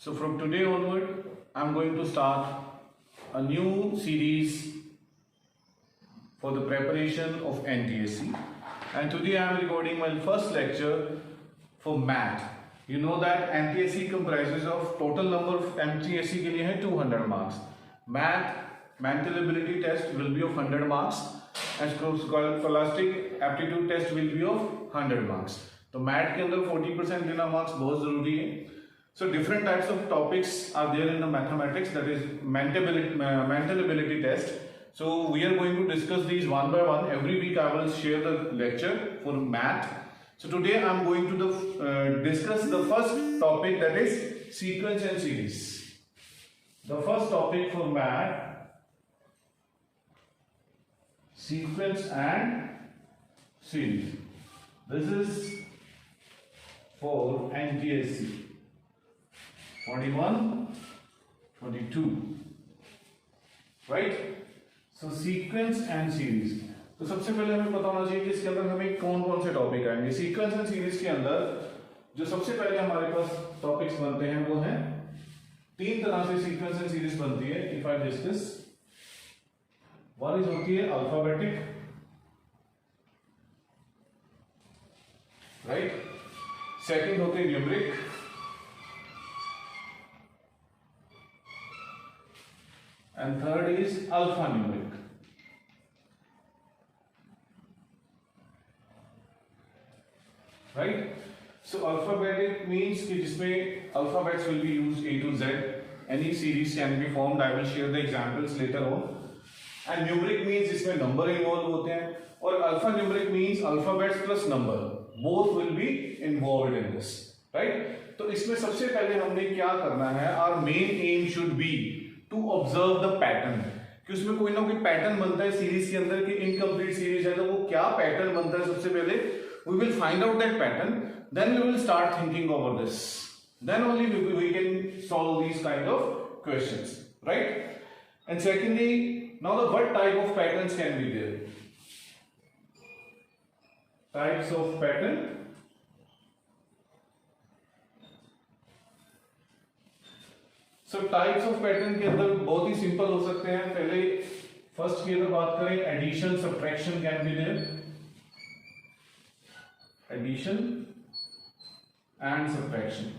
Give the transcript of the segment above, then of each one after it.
So from today onward, I'm going to start a new series for the preparation of NTSC. And today I am recording my first lecture for math. You know that NTSC comprises of total number of NTSC के लिए है 200 marks. Math mental ability test will be of 100 marks and scholastic aptitude test will be of 100 marks. तो math के अंदर 40% देना marks बहुत जरूरी है. So different types of topics are there in the mathematics, that is mental ability test. So we are going to discuss these one by one. Every week I will share the lecture for math. So today I am going to discuss the first topic, that is sequence and series. The first topic for math, sequence and series. This is for NTSC 21, 22, right? So sequence and series. तो सबसे पहले हमें पता होना चाहिए कि इसके अंदर हमें कौन कौन से टॉपिक आएंगे. सीक्वेंस एंड सीरीज के अंदर जो सबसे पहले हमारे पास टॉपिक्स बनते हैं वो हैं तीन तरह से सीक्वेंस एंड सीरीज बनती है. If I discuss, one is होती है अल्फाबेटिक, राइट. सेकंड होते हैं numeric, and third is alphanumeric. Right? So alphabetic means कि जिसमें alphabets will be used A to Z. Any series can be formed. I will share the examples later on. And numeric means जिसमें number involved होते हैं. और alphanumeric means alphabets plus number. Both will be involved in this. Right? तो इसमें सबसे पहले हमने क्या करना है? Our main aim should be to observe the pattern. कि उसमें कोई ना कोई पैटर्न बनता है सीरीज के अंदर, कि इनकम्प्लीट सीरीज है तो वो क्या पैटर्न बनता है. सबसे पहले we will find out that pattern, then we will start thinking over this, then only we can solve these kind of questions, right? And secondly, now the what type of patterns can be there? Types of pattern. So types of pattern के अंदर बहुत ही simple हो सकते हैं. पहले first की अगर बात करें, addition subtraction can be there. Addition and subtraction,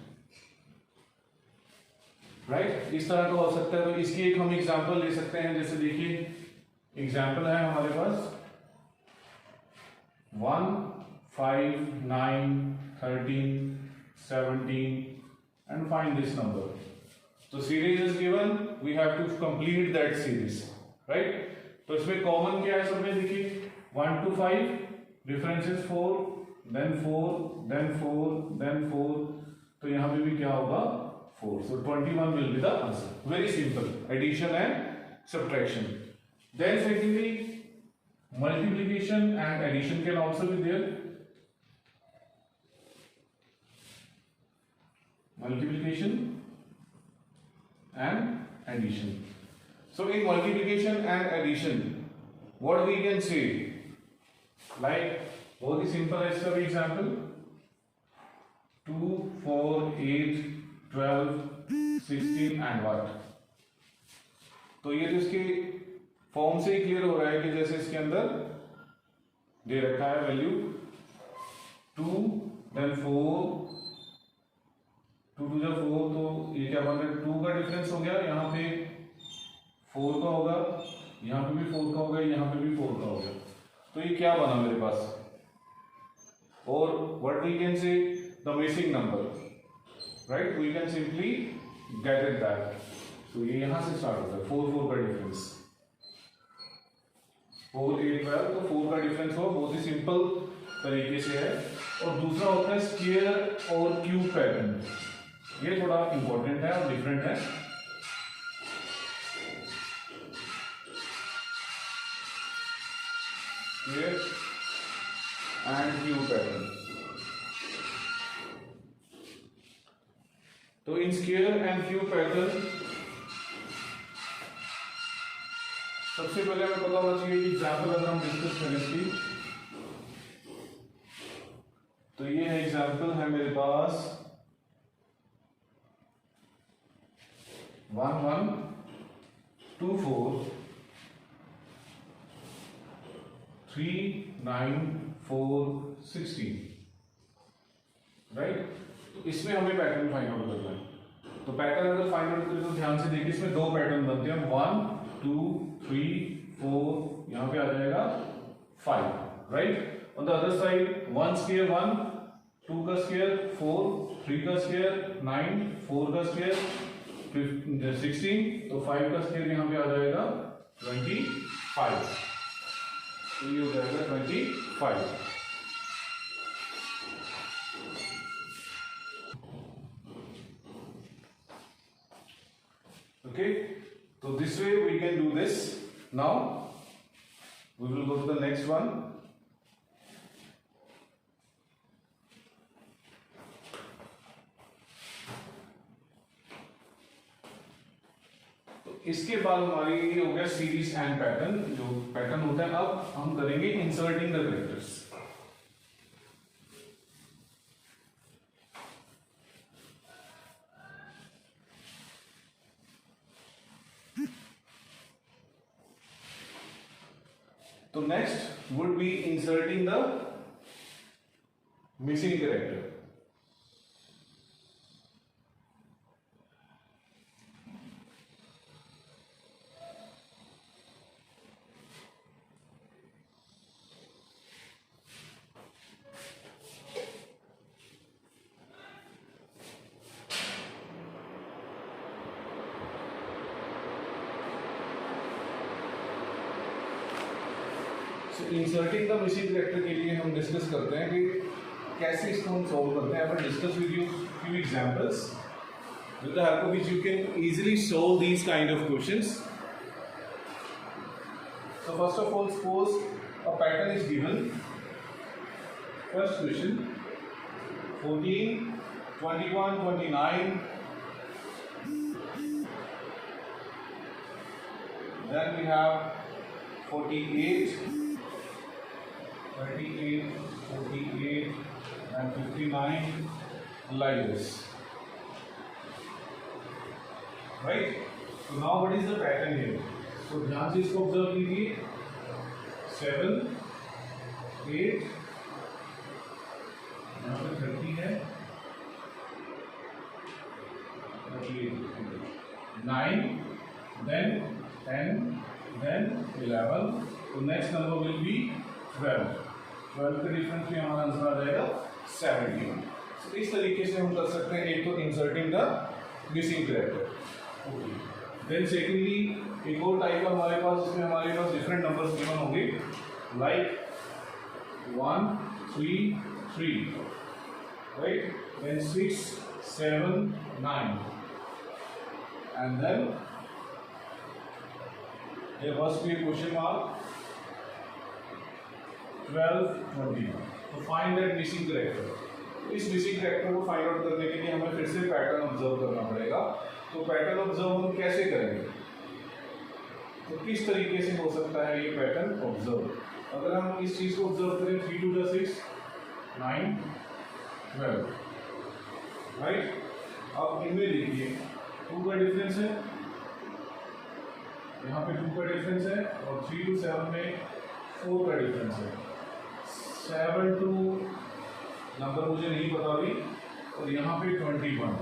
right, इस तरह का हो सकता है. तो इसकी एक हम एग्जांपल ले सकते हैं. जैसे देखिए, एग्जांपल है हमारे पास 1, 5, 9, 13, 17 and find this number. So series is given, we have to complete that series, right? तो इसमें कॉमन क्या है सब में? देखिए 1 to 5, difference is 4, then 4, then 4, then 4. तो यहाँ पे भी क्या होगा? 4. So 21 will be the answer. Very simple. Addition and subtraction. Then secondly, multiplication and addition can also be there. Multiplication and addition. So in multiplication and addition, what we can say, like बहुत ही simple है इसका भी example. 2, 4, 8, 12, 16 and what. तो ये तो इसके form से ही clear हो रहा है कि जैसे इसके अंदर दे रखा है वैल्यू 2, then 4, 2 to 4, तो ये क्या बन रहा है? 2 का डिफरेंस हो गया, यहाँ पे 4 का होगा, यहाँ पे भी 4 का होगा, यहाँ पे भी 4 का होगा. तो ये क्या बना मेरे पास? और what we can say, the missing number, right? We can simply get it back. So ये यहाँ से स्टार्ट होता है 4, 4 का डिफरेंस. 4, 8, 12, तो 4 का डिफरेंस हो, बहुत ही सिंपल तरीके से है. और दूसरा होता है स्क्वायर और क्यूब पैटर्न. ये थोड़ा इंपॉर्टेंट है और डिफरेंट है. Square and cube pattern. तो इन स्क्वायर एंड क्यूब पैटर्न सबसे पहले हमें पता होना चाहिए कि एग्जाम्पल अगर हम डिस्कस करें इसकी, तो ये है एग्जाम्पल है मेरे पास 11243916, राइट। तो इसमें हमें पैटर्न फाइंड आउट करना है। तो पैटर्न अगर फाइंड आउट करें तो ध्यान से देखिए, इसमें 2 पैटर्न बनते हैं, 1 2 3 4, यहाँ पे आ जाएगा 5, right. On the other side 1 square 1, 2 का स्क्वायर 4, 3 का स्क्वायर 9, 4 का स्क्वायर 16, तो 5 का स्क्वायर यहाँ पे आ जाएगा 25, तो ये हो जाएगा 25। Okay, so this way we can do this. Now we will go to the next one. तो इसके बाद हमारी ये हो गया सीरीज एंड पैटर्न। जो पैटर्न होता है, अब हम करेंगे इंसर्टिंग द कैरेक्टर्स। तो next would be inserting the missing character. Inserting the missing character के लिए हम डिस्कस करते हैं कि कैसे इसको हम सॉल्व करते हैं। I will discuss with you few examples with the help of which you can easily solve these kind of questions. So first of all, suppose a pattern is given. First question 14 21 29, then we have 48 38 48 and 59 like this, right? So now what is the pattern here? So ध्यान से इसको observe कीजिए। 7 8, यहाँ पे 30 है, 9, then 10, then 11, तो next number will be 12। 12 का difference भी हमारा आंसर आ जाएगा 71। तो इस तरीके से हम कर सकते हैं, एक तो inserting the missing character. Then secondly एक और टाइप का हमारे पास, इसमें हमारे पास डिफरेंट नंबर्स गिवन होंगे, like 1 3 3, right, then 6 7 9, and then there must be a question mark 12 20। तो फाइंड दैट मिसिंग कैरेक्टर। इस मिसिंग कैरेक्टर को फाइंड आउट करने के लिए हमें फिर से पैटर्न ऑब्जर्व करना पड़ेगा। तो पैटर्न ऑब्जर्व हम कैसे करेंगे? तो किस तरीके से हो सकता है ये पैटर्न ऑब्जर्व? अगर हम इस चीज को ऑब्जर्व करें, 3 2 6 9 12, राइट। अब इनमें देखिए 2 का डिफरेंस है, यहाँ पे 2 का डिफरेंस है, और 3 to 7 में 4 का डिफरेंस है। 7 to नंबर मुझे नहीं पता अभी, और यहाँ पे 21।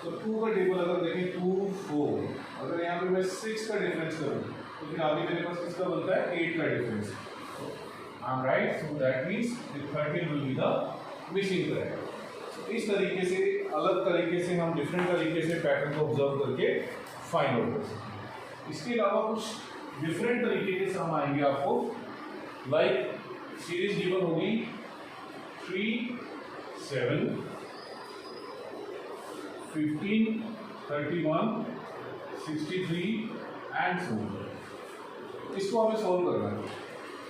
तो 2 का टेबल अगर देखें 2 4, अगर यहाँ पे मैं 6 का डिफरेंस करूँ तो फिर आगे मेरे पास किसका बनता है? 8 का difference. I am right, so that means 13 will be the missing character. इस तरीके से, अलग तरीके से हम डिफरेंट तरीके से पैटर्न को ऑब्जर्व करके फाइंड आउट कर सकते हैं। इसके अलावा कुछ डिफरेंट तरीके से हम आएंगे आपको, लाइक सीरीज गिवन होगी 3 7 15 31 63 एंड so on। इसको हमें सॉल्व करना है।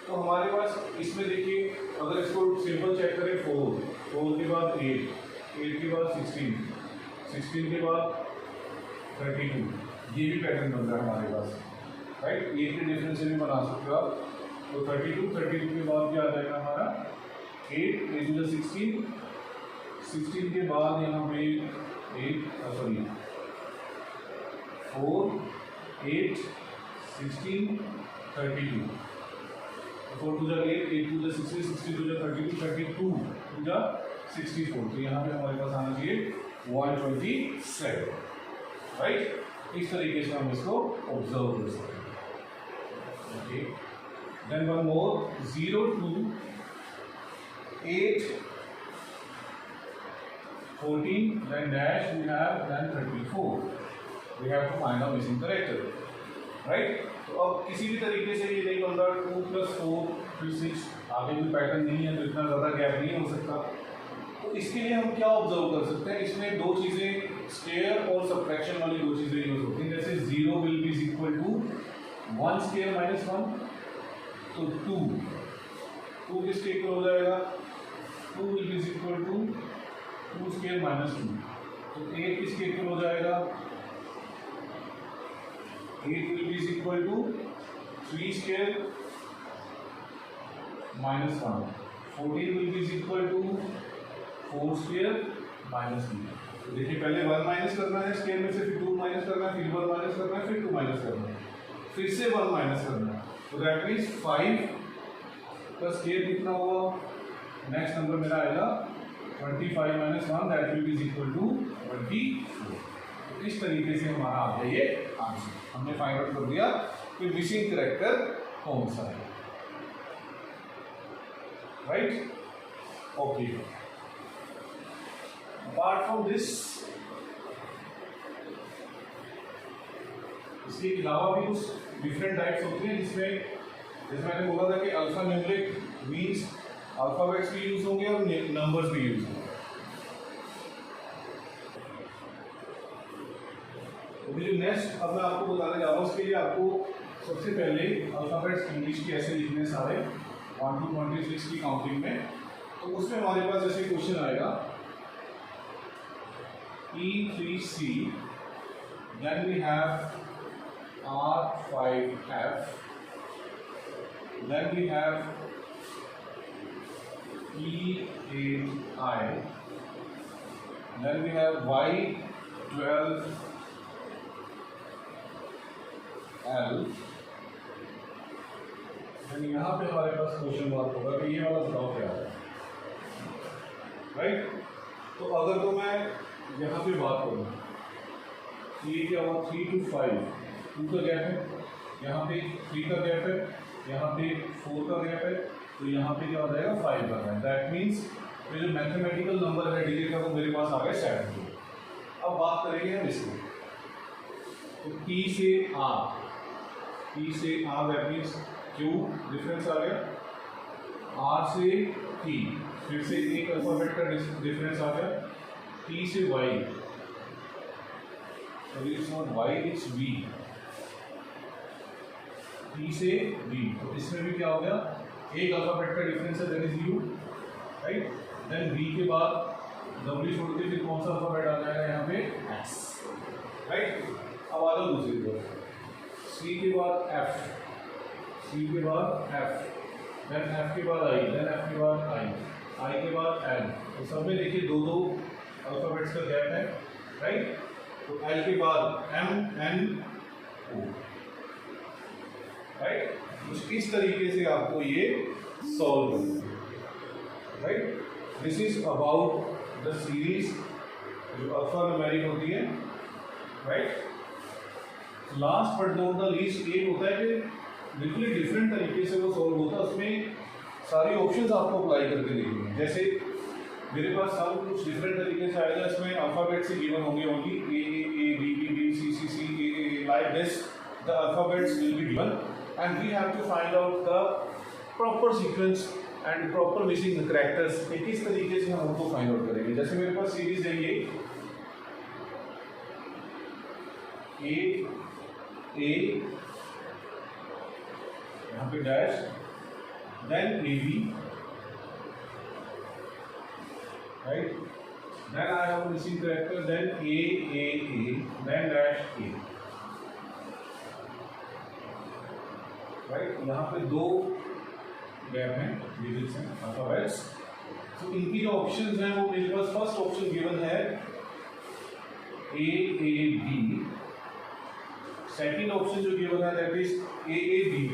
तो हमारे पास इसमें देखिए, अगर इसको सिंपल चेक करें, 4 के बाद 8 के बाद 16 के बाद 32, ये भी पैटर्न बन रहा है हमारे पास, राइट। 8 के डिफरेंस से भी बना सकते हो आप। तो 32 के बाद क्या आ जाएगा हमारा 8 16 के बाद यहाँ पे 8 sorry 4, 8, 16, 32. 4 to the 8, 8 to the 16, 16 to the 32, 32 to the 64. तो यहाँ पे हमारे पास आना चाहिए 127, राइट? इस तरीके से हम इसको ऑब्जर्व कर सकते हैं. Okay, then one more, 0 to 8, 14, then dash we have, then 34. We have to find out missing character, right? तो अब किसी भी तरीके से ये नहीं बन रहा 2 + 4 फिर 6, आगे भी पैटर्न नहीं है तो इतना ज़्यादा गैप नहीं हो सकता. तो इसके लिए हम क्या ऑब्जर्व कर सकते हैं? इसमें दो चीज़ें, स्क्वायर और सब्ट्रैक्शन वाली दो चीज़ें यूज होती हैं. जैसे 0 will be equal to 1 square minus 1, तो 2 किसके इक्वल हो जाएगा? 2 will be equal to 2 square minus 2, तो 8 किसके इक्वल हो जाएगा? 8 will be equal to 3 square minus 1. 14 will be equal to 4 square minus 2. तो देखिए पहले 1 माइनस करना है स्क्वायर में से, फिर 2 माइनस करना है, फिर 1 माइनस करना है, फिर 2 माइनस करना है, फिर से 1 माइनस करना है. तो दैट मीन्स 5 का स्क्वायर कितना होगा? नेक्स्ट नंबर मेरा आएगा 25 minus 1, that will be equal to 24. इस तरीके से हमारा आ गया ये आंसर. हमने फाइंड आउट कर दिया कि मिसिंग कैरेक्टर कौन सा है, right? Okay, apart from this, इसके अलावा भी कुछ डिफरेंट टाइप्स होते हैं जिसमें, जैसे मैंने बोला था कि अल्फा न्यूमेरिक मीन्स अल्फाबेट्स भी यूज होंगे और नंबर्स भी यूज होंगे. जो नेक्स्ट अब मैं आपको बताने जा रहा हूँ, उसके लिए आपको सबसे पहले अल्फाबेट्स इंग्लिश के ऐसे लिखने सारे 1 to 26 की काउंटिंग में. तो उसमें हमारे पास जैसे क्वेश्चन आएगा E3C, then we have R5F, then we have E8I, then we have Y12L, then यहाँ पे हमारे पास क्वेश्चन मार्क होगा कि ये वाला बताओ क्या है, राइट? तो अगर तो मैं यहाँ पे बात करूँ तो ये क्या हुआ, 3 to 5, 2 का गैप है, यहाँ पे 3 का गैप है, यहाँ पे 4 का गैप है, तो यहाँ पे क्या हो जाएगा 5 का गैप. दैट मीन्स ये जो मैथमेटिकल नंबर है डिजिट का वो मेरे पास आ गया 7. अब बात करेंगे हम इसको. तो P से R, that means Q difference आ गया, R से T फिर से एक अल्फाबेट का डिफरेंस आ गया, T से Y, it's not Y, it's V, T से V, तो इसमें भी क्या हो गया, एक अल्फाबेट का डिफरेंस है, that is U, right? Then V के बाद W छोड़ के फिर कौन सा अल्फाबेट आ जाएगा यहाँ पे? X, right? अब आ जाओ दूसरी तरफ, C के बाद F, C के बाद F, देन F के बाद I, देन F के बाद I के बाद L. तो सब में देखिए दो अल्फाबेट्स का गैप है, राइट? तो L के बाद M N O, राइट? तो इस तरीके से आपको ये सॉल्व करना है, right? This is about the series जो अल्फा न्यूमेरिक होती है, right? Last but not the least एक होता है कि बिल्कुल डिफरेंट तरीके से वो सॉल्व होता है. उसमें सारी ऑप्शंस आपको अप्लाई करके देखेंगे. जैसे मेरे पास सब कुछ डिफरेंट तरीके से आएगा, इसमें अल्फाबेट से गिवन होंगे only A, B, B, C, C, A, like this the alphabets will be given and we have to find out the proper sequence and proper missing characters. किस तरीके से हम उनको फाइंड आउट करेंगे. जैसे मेरे पास सीरीज है ये A, यहाँ पे dash, then AB, right? Then I have a missing character, then A, then dash A, right? यहाँ पे दो गैप हैं, डिजिट्स हैं, अल्फाबेट्स. तो इनकी जो ऑप्शंस हैं वो मेरे पास फर्स्ट ऑप्शन गिवन है A, B, सेकंड ऑप्शन जो गिवन है that is AABB,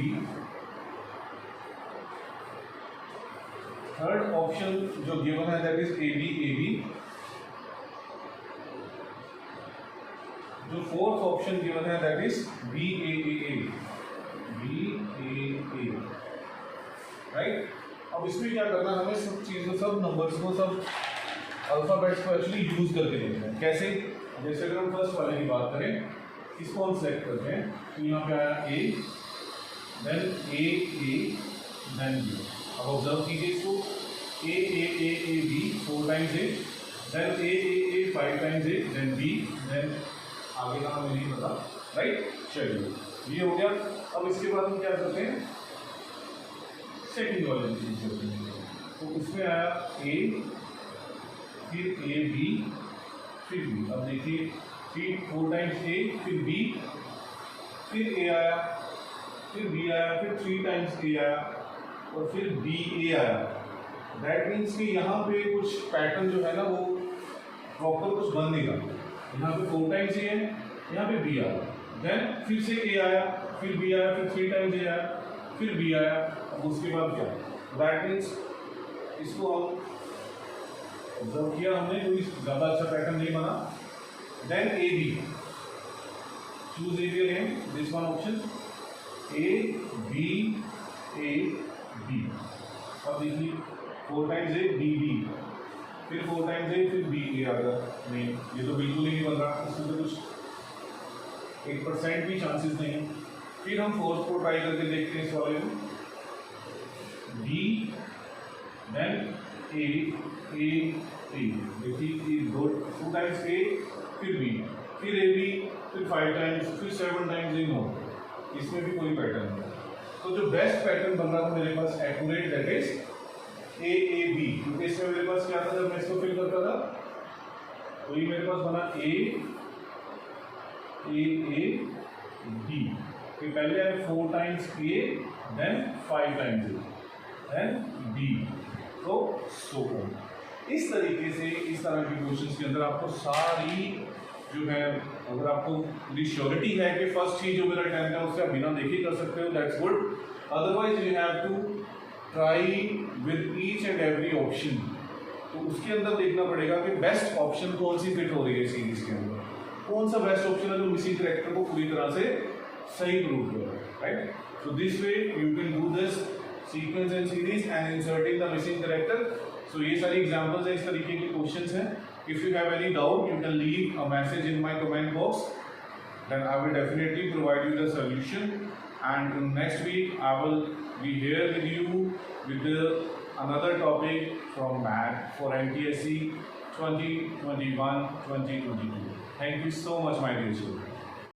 third option जो गिवन है दैट इज ABAB, जो फोर्थ ऑप्शन गिवन है दैट इज BAAA, राइट। अब इसमें क्या करना है, हमें सब चीज़ों, सब नंबर्स को, सब अल्फाबेट्स को एक्चुअली यूज करके देखना है। कैसे? जैसे अगर हम फर्स्ट वाले की बात करें, इसको हम सेलेक्ट करते हैं, तो यहाँ पे आया A, then A, then B। अब ऑब्जर्व कीजिए इसको, A, B 4 times A, then A 5 times A, then B, then आगे का हमें नहीं पता, राइट। चलिए ये हो गया। अब इसके बाद हम क्या करते हैं, सेकंड वाले चीज करते हैं। तो उसमें आया A, फिर B, फिर B। अब देखिए, फिर 4 टाइम्स A, फिर B, फिर A आया, फिर B आया, फिर 3 टाइम्स A आया, और फिर BA आया। दैट मीन्स कि यहाँ पे कुछ पैटर्न जो है ना वो प्रॉपर कुछ बनेगा। यहाँ पे 4 टाइम्स A है, यहाँ पे B आया, देन फिर से A आया, फिर B आया, फिर 3 टाइम्स A आया, फिर B आया। अब उसके बाद क्या? दैट मीन्स इसको हम ऑब्जर्व किया हमने, कोई ज़्यादा अच्छा पैटर्न नहीं बना। Then AB, choose AB again, this one option, A B A B। अब देखिए 4 टाइम्स A B B, फिर 4 टाइम्स A, फिर B A आ गया। नहीं, ये तो बिल्कुल ही नहीं बन रहा, इसमें तो कुछ 1% भी चांसेस नहीं है। फिर हम फोर्थ को ट्राई करके देखते हैं इस वाले में, B, देन A। देखिए 2 टाइम्स A, फिर B, फिर AB, फिर 5 टाइम्स, फिर 7 टाइम्स A। नो, इसमें भी कोई पैटर्न नहीं। तो जो बेस्ट पैटर्न बन रहा था मेरे पास एक्यूरेट, दैट इज AAB, क्योंकि इसमें मेरे पास क्या था जब मैं इसको फिल करता था, तो ये मेरे पास बना AAB। फिर पहले आए 4 times A, then 5 times A, then B। तो सो इस तरीके से, इस तरह के क्वेश्चंस के अंदर आपको सारी जो है, अगर आपको पूरी श्योरिटी है कि फर्स्ट ही जो मेरा अटेम्प्ट है उससे आप बिना देखे कर सकते हो, that's good. Otherwise you have to try with each and every option. तो उसके अंदर देखना पड़ेगा कि बेस्ट ऑप्शन कौन सी फिट हो रही है सीरीज के अंदर, कौन सा बेस्ट ऑप्शन है जो मिसिंग कैरेक्टर को पूरी तरह से सही प्रूव कर रहा है, right. So this way you can do this sequence and series and inserting the missing character. सो ये सारी एग्जांपल्स हैं, इस तरीके के क्वेश्चंस हैं। If you have any doubt you can leave a message in my comment box, then I will definitely provide you the solution, and next week I will be here with you with another topic from math for NTSC 2021-2022. Thank you so much, my dear children.